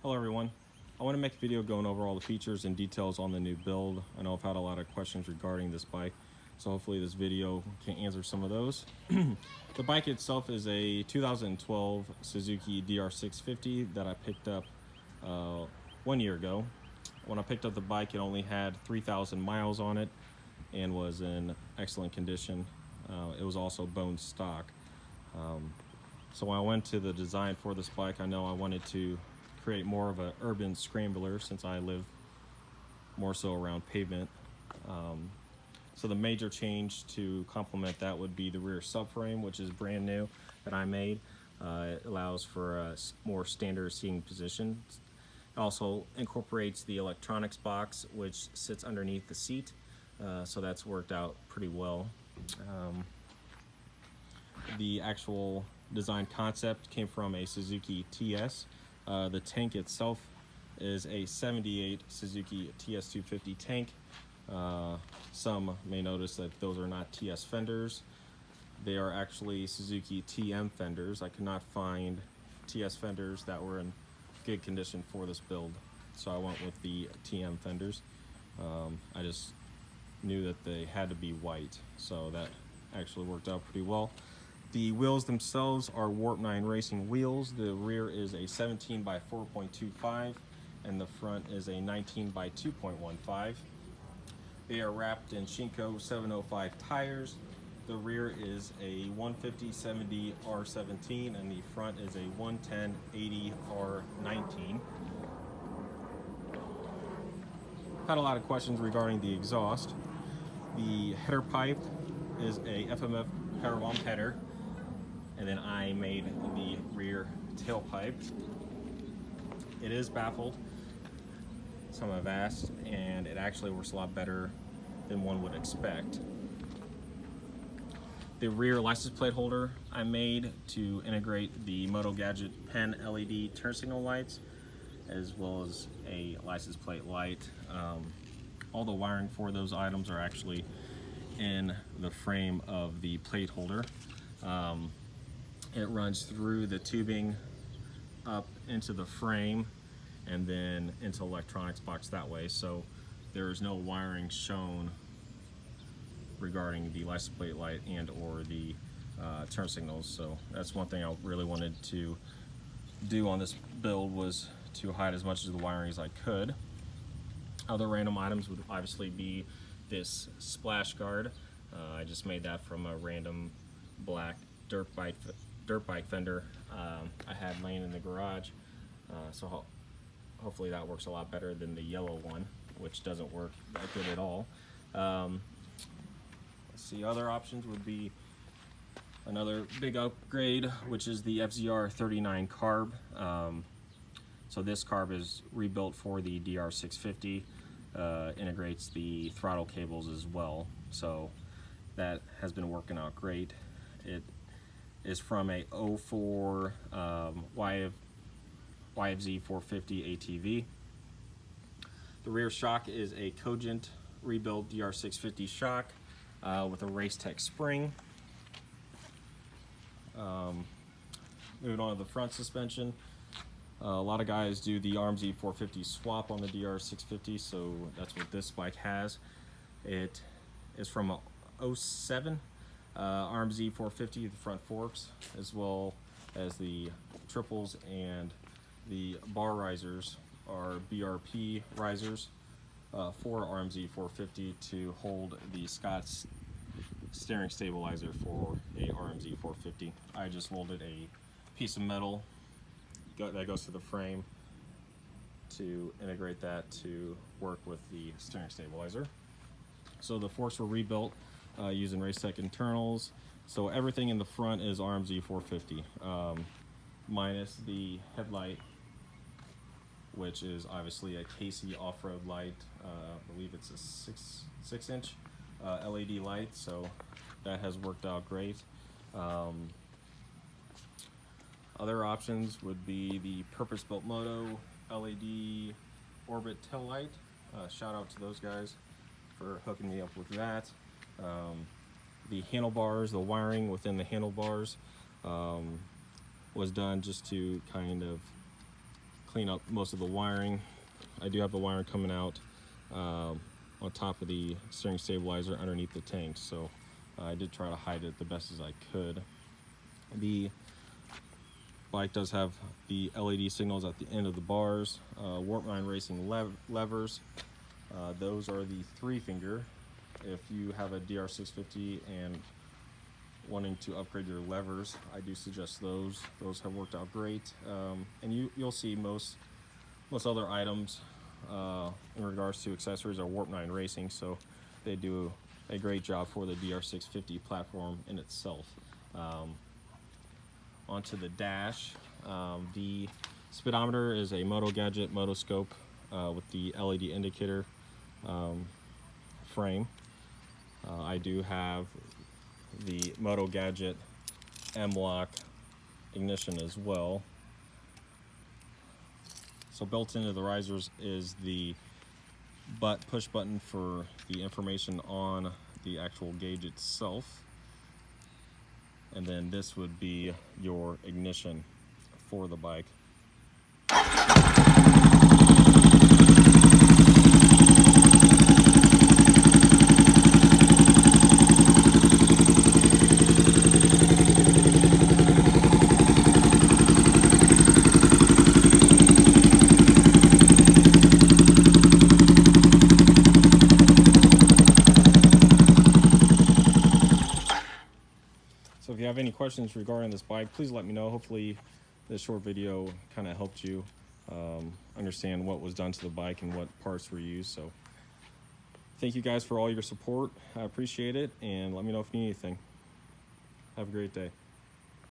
Hello everyone. I want to make a video going over all the features and details on the new build. I know I've had a lot of questions regarding this bike, so hopefully this video can answer some of those. The bike itself is a 2012 Suzuki DR650 that I picked up 1 year ago. When I picked up the bike, it only had 3,000 miles on it and was in excellent condition. It was also bone stock. So when I went to the design for this bike, I know I wanted to create more of an urban scrambler since I live more so around pavement. So the major change to complement that would be the rear subframe, which is brand new that I made. It allows for a more standard seating position. It also incorporates the electronics box, which sits underneath the seat. So that's worked out pretty well. The actual design concept came from a Suzuki TS. The tank itself is a 78 Suzuki TS 250 tank. Some may notice that those are not TS fenders. They are actually Suzuki TM fenders. I could not find TS fenders that were in good condition for this build, so I went with the TM fenders. I just knew that they had to be white, so that actually worked out pretty well. The wheels themselves are Warp 9 racing wheels. The rear is a 17 by 4.25 and the front is a 19 by 2.15. They are wrapped in Shinko 705 tires. The rear is a 150/70 R17 and the front is a 110/80 R19. Had a lot of questions regarding the exhaust. The header pipe is a FMF power bomb header, and then I made the rear tailpipe. It is baffled, some have asked, and it actually works a lot better than one would expect. The rear license plate holder I made to integrate the Moto Gadget Pen LED turn signal lights, as well as a license plate light. All the wiring for those items are actually in the frame of the plate holder. It runs through the tubing up into the frame and then into electronics box that way, so there is no wiring shown regarding the license plate light and or the turn signals. So that's one thing I really wanted to do on this build, was to hide as much of the wiring as I could. Other random items would obviously be this splash guard. I just made that from a random black dirt bike fender I had laying in the garage. So hopefully that works a lot better than the yellow one, which doesn't work that good at all. Let's see, other options would be another big upgrade, which is the FZR 39 carb. So this carb is rebuilt for the DR650, integrates the throttle cables as well. So that has been working out great. It is from a 04 YFZ 450 ATV. The rear shock is a Cogent rebuilt DR650 shock with a Race Tech spring. Moving on to the front suspension. A lot of guys do the RMZ 450 swap on the DR650, so that's what this bike has. It is from a 07 RMZ 450, the front forks, as well as the triples, and the bar risers are BRP risers for RMZ 450 to hold the Scott's steering stabilizer for a RMZ 450. I just molded a piece of metal that goes to the frame to integrate that to work with the steering stabilizer. So the forks were rebuilt using Race Tech internals. So everything in the front is RMZ 450, minus the headlight, which is obviously a Casey off-road light. I believe it's a 6-inch LED light, so that has worked out great. Other options would be the purpose-built Moto LED Orbit tail light. Shout out to those guys for hooking me up with that. The handlebars, the wiring within the handlebars was done just to kind of clean up most of the wiring. I do have the wiring coming out on top of the steering stabilizer underneath the tank, so I did try to hide it the best as I could. The bike does have the LED signals at the end of the bars, Warp 9 Racing levers. Those are the 3-finger. If you have a DR650 and wanting to upgrade your levers, I do suggest those. Those have worked out great, and you'll see most other items in regards to accessories are Warp 9 Racing, so they do a great job for the DR650 platform in itself. Onto the dash, the speedometer is a Moto Gadget Motoscope with the LED indicator frame. I do have the Moto Gadget M-Lock ignition as well. So built into the risers is the push button for the information on the actual gauge itself. And then this would be your ignition for the bike. So if you have any questions regarding this bike, please let me know. Hopefully this short video kind of helped you understand what was done to the bike and what parts were used. So thank you guys for all your support. I appreciate it, and let me know if you need anything. Have a great day.